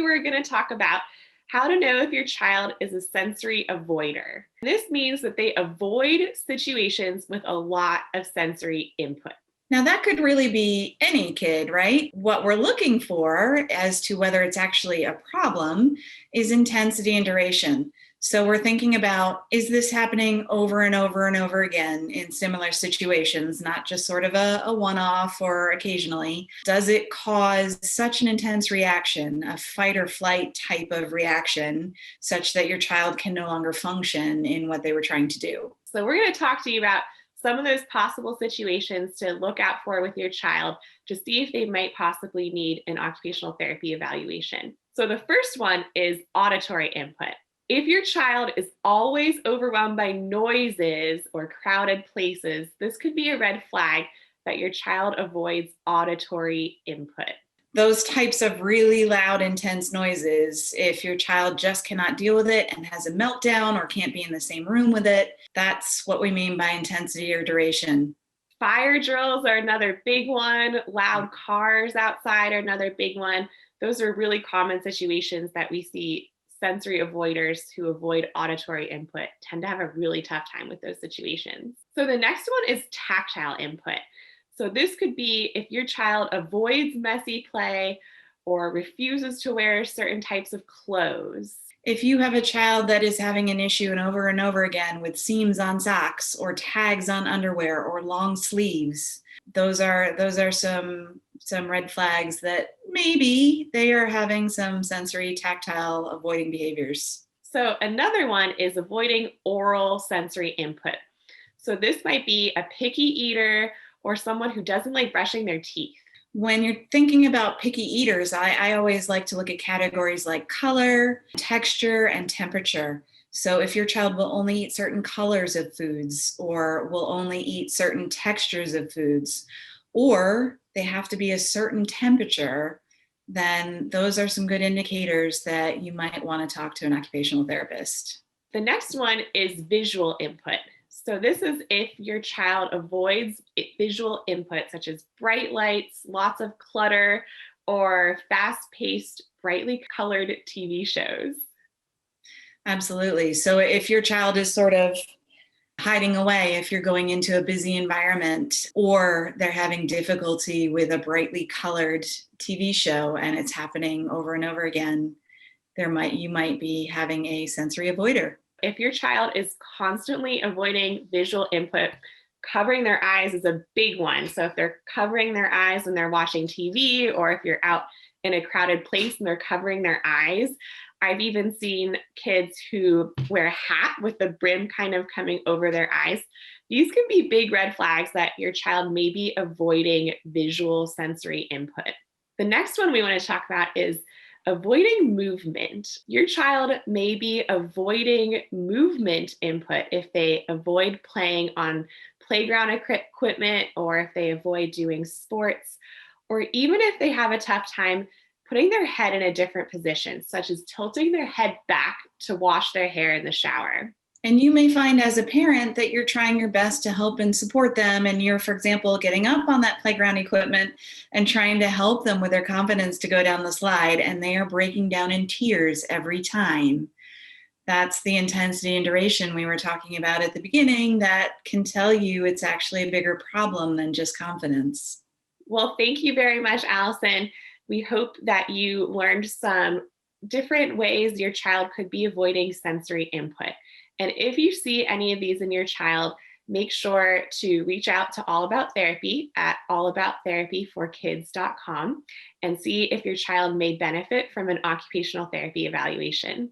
we're going to talk about how to know if your child is a sensory avoider. This means that they avoid situations with a lot of sensory input. Now, that could really be any kid, right? What we're looking for as to whether it's actually a problem is intensity and duration. So we're thinking about, is this happening over and over and over again in similar situations, not just sort of a one-off or occasionally? Does it cause such an intense reaction, a fight or flight type of reaction, such that your child can no longer function in what they were trying to do? So we're going to talk to you about some of those possible situations to look out for with your child to see if they might possibly need an occupational therapy evaluation. So the first one is auditory input. If your child is always overwhelmed by noises or crowded places, this could be a red flag that your child avoids auditory input. Those types of really loud, intense noises, if your child just cannot deal with it and has a meltdown or can't be in the same room with it, that's what we mean by intensity or duration. Fire drills are another big one. Loud cars outside are another big one. Those are really common situations that we see sensory avoiders who avoid auditory input tend to have a really tough time with those situations. So the next one is tactile input. So this could be if your child avoids messy play or refuses to wear certain types of clothes. If you have a child that is having an issue and over again with seams on socks or tags on underwear or long sleeves, those are some red flags that maybe they are having some sensory tactile avoiding behaviors. So another one is avoiding oral sensory input. So this might be a picky eater or someone who doesn't like brushing their teeth. When you're thinking about picky eaters, I always like to look at categories like color, texture, and temperature. So if your child will only eat certain colors of foods or will only eat certain textures of foods, or they have to be a certain temperature, then those are some good indicators that you might want to talk to an occupational therapist. The next one is visual input. So this is if your child avoids visual input such as bright lights, lots of clutter, or fast-paced, brightly colored TV shows. Absolutely. So if your child is sort of hiding away, if you're going into a busy environment, or they're having difficulty with a brightly colored TV show and it's happening over and over again, you might be having a sensory avoider. If your child is constantly avoiding visual input, covering their eyes is a big one. So if they're covering their eyes when they're watching TV, or if you're out in a crowded place and they're covering their eyes, I've even seen kids who wear a hat with the brim kind of coming over their eyes. These can be big red flags that your child may be avoiding visual sensory input. The next one we want to talk about is avoiding movement. Your child may be avoiding movement input if they avoid playing on playground equipment, or if they avoid doing sports, or even if they have a tough time putting their head in a different position, such as tilting their head back to wash their hair in the shower. And you may find as a parent that you're trying your best to help and support them. And you're, for example, getting up on that playground equipment and trying to help them with their confidence to go down the slide. And they are breaking down in tears every time. That's the intensity and duration we were talking about at the beginning that can tell you it's actually a bigger problem than just confidence. Well, thank you very much, Allison. We hope that you learned some different ways your child could be avoiding sensory input. And if you see any of these in your child, make sure to reach out to All About Therapy at allaboutTherapyforkids.com and see if your child may benefit from an occupational therapy evaluation.